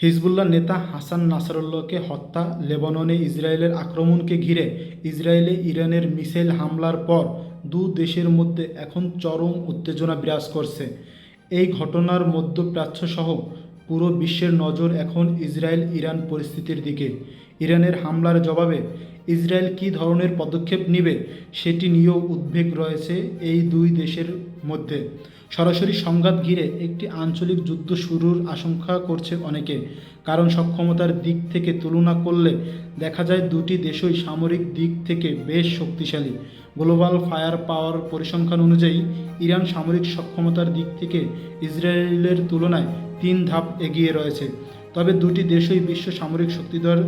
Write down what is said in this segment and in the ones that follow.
Hezbollah নেতা হাসান নাসরুল্লাহকে হত্যা। লেবাননে ইসরায়েলের আক্রমণকে ঘিরে ইসরায়েলে ইরানের মিসাইল হামলার পর দেশের মধ্যে এখন চরম উত্তেজনা বিরাজ করছে। এই ঘটনার মধ্যপ্রাচ্যসহ পুরো বিশ্বের নজর এখন ইসরায়েল ইরান পরিস্থিতির দিকে। ইরানের হামলার জবাবে ইসরায়েল কী ধরনের পদক্ষেপ নেবে সেটি নিয়েও উদ্বেগ রয়েছে এই দুই দেশের মধ্যে। সরাসরি সংঘাত ঘিরে একটি আঞ্চলিক যুদ্ধ শুরুর আশঙ্কা করছে অনেকে, কারণ সক্ষমতার দিক থেকে তুলনা করলে দেখা যায় দুটি দেশই সামরিক দিক থেকে বেশ শক্তিশালী। গ্লোবাল ফায়ার পাওয়ার পরিসংখ্যান অনুযায়ী ইরান সামরিক সক্ষমতার দিক থেকে ইসরায়েলের তুলনায় 3 ধাপ এগিয়ে রয়েছে। তবে দুটি দেশই বিশ্ব সামরিক শক্তিধর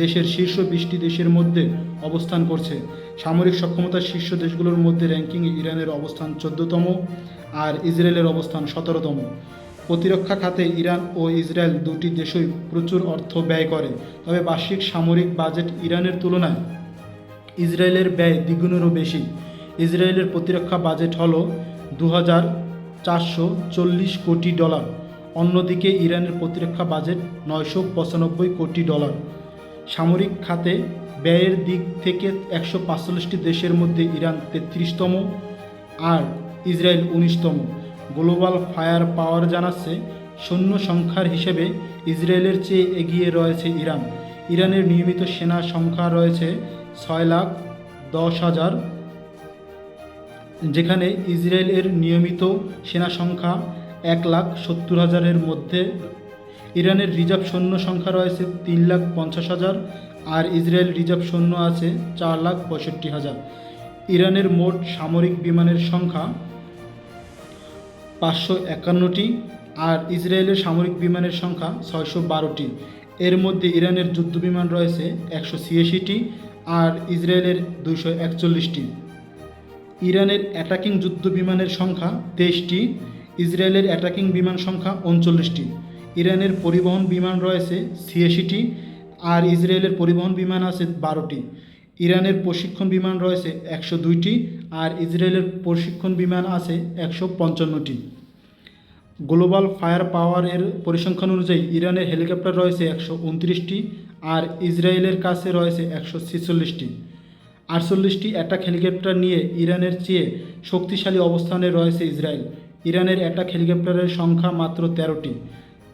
দেশের শীর্ষ 20টি দেশের মধ্যে অবস্থান করছে। সামরিক সক্ষমতার শীর্ষ দেশগুলোর মধ্যে র্যাঙ্কিংয়ে ইরানের অবস্থান 14তম আর ইসরায়েলের অবস্থান 17তম। প্রতিরক্ষা খাতে ইরান ও ইসরায়েল দুটি দেশই প্রচুর অর্থ ব্যয় করে, তবে বার্ষিক সামরিক বাজেট ইরানের তুলনায় ইসরায়েলের ব্যয় দ্বিগুণেরও বেশি। ইসরায়েলের প্রতিরক্ষা বাজেট হল $2,440 কোটি। অন্যদিকে ইরানের প্রতিরক্ষা বাজেট $995 কোটি। সামরিক খাতে ব্যয়ের দিক থেকে 145টি দেশের মধ্যে ইরান 33তম আর ইসরায়েল 19তম। গ্লোবাল ফায়ার পাওয়ার জানাচ্ছে সৈন্য সংখ্যার হিসেবে ইসরায়েলের চেয়ে এগিয়ে রয়েছে ইরান। ইরানের নিয়মিত সেনা সংখ্যা রয়েছে 6,10,000, যেখানে ইসরায়েলের নিয়মিত সেনা সংখ্যা 1,70,000-এর মধ্যে। ইরানের রিজার্ভ সৈন্য সংখ্যা রয়েছে 3,50,000 আর ইসরায়েল রিজার্ভ সৈন্য আছে 4,65,000। ইরানের মোট সামরিক বিমানের সংখ্যা 551টি আর ইসরায়েলের সামরিক বিমানের সংখ্যা 612টি। এর মধ্যে ইরানের যুদ্ধবিমান রয়েছে 186টি আর ইসরায়েলের 241টি। ইরানের অ্যাটাকিং যুদ্ধ বিমানের সংখ্যা 23টি, ইসরায়েলের অ্যাটাকিং বিমান সংখ্যা 39টি। ইরানের পরিবহন বিমান রয়েছে 86টি আর ইসরায়েলের পরিবহন বিমান আছে 12টি। ইরানের প্রশিক্ষণ বিমান রয়েছে 102টি আর ইসরায়েলের প্রশিক্ষণ বিমান আছে 155টি। গ্লোবাল ফায়ার পাওয়ারের পরিসংখ্যান অনুযায়ী ইরানের হেলিকপ্টার রয়েছে 129টি আর ইসরায়েলের কাছে রয়েছে 146টি। 48টি অ্যাটাক হেলিকপ্টার নিয়ে ইরানের চেয়ে শক্তিশালী অবস্থানে রয়েছে ইসরায়েল। ইরানের অ্যাটাক হেলিকপ্টারের সংখ্যা মাত্র 13টি।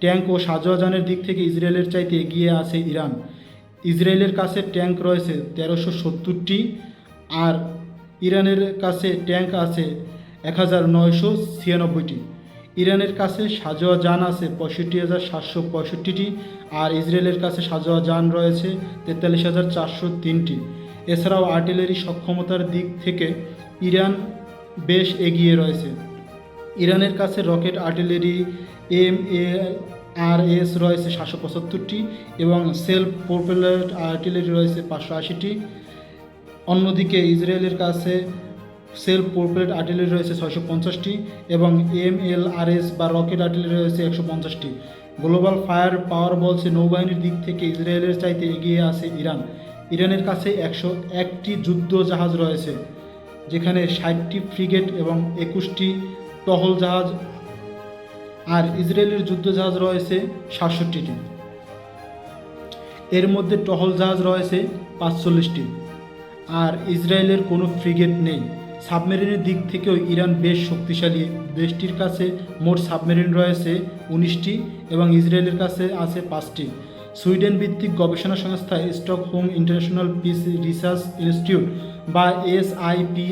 ট্যাঙ্ক ও সাজোয়াজানের দিক থেকে ইসরায়েলের চাইতে এগিয়ে আছে ইরান। ইসরায়েলের কাছে ট্যাঙ্ক রয়েছে 1370টি আর ইরানের কাছে ট্যাঙ্ক আছে 1996টি। ইরানের কাছে সাজোয়া যান আছে 65,765টি আর ইসরায়েলের কাছে সাজোয়া যান রয়েছে 43,403টি। এছাড়াও আর্টিলারি সক্ষমতার দিক থেকে ইরান বেশ এগিয়ে রয়েছে। ইরানের কাছে রকেট আর্টিলারি MLRS রয়েছে 775টি এবং সেলফ প্রোপেলার আর্টিলারি রয়েছে 580টি। অন্যদিকে ইসরায়েলের কাছে সেলফ প্রোপেলার আর্টিলারি রয়েছে 650টি এবং MLRS বা রকেট আর্টিলারি রয়েছে 150টি। গ্লোবাল ফায়ার পাওয়ার বলছে নৌবাহিনীর দিক থেকে ইসরায়েলের চাইতে এগিয়ে আছে ইরান। ইরানের কাছে 101টি যুদ্ধ জাহাজ রয়েছে, যেখানে 60টি ফ্রিগেট এবং 21টি টহল জাহাজ আর ইসরায়েলের যুদ্ধ জাহাজ রয়েছে 67টি। এর মধ্যে টহল জাহাজ রয়েছে 45টি আর ইসরায়েলের কোনো ফ্রিগেট নেই। সাবমেরিনের দিক থেকেও ইরান বেশ শক্তিশালী। দেশটির কাছে মোট সাবমেরিন রয়েছে 19টি এবং ইসরায়েলের কাছে আছে 5টি। সুইডেন ভিত্তিক গবেষণা সংস্থা Stockholm international piece research institute বা SIPRI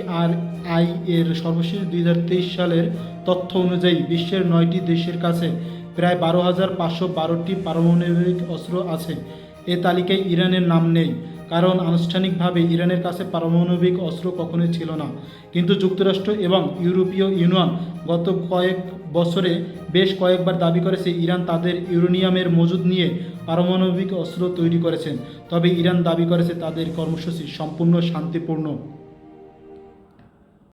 এর সর্বশেষ 2023 সালের তথ্য অনুযায়ী বিশ্বের 9টি দেশের কাছে প্রায় 12,512টি পারমাণবিক অস্ত্র আছে। এ তালিকায় ইরানের নাম নেই, কারণ আনুষ্ঠানিকভাবে ইরানের কাছে পারমাণবিক অস্ত্র কখনোই ছিল না। কিন্তু যুক্তরাষ্ট্র এবং ইউরোপীয় ইউনিয়ন গত কয়েক বছরে বেশ কয়েকবার দাবি করেছে ইরান তাদের ইউরেনিয়ামের মজুদ নিয়ে পারমাণবিক অস্ত্র তৈরি করেছেন। তবে ইরান দাবি করেছে তাদের কর্মসূচি সম্পূর্ণ শান্তিপূর্ণ।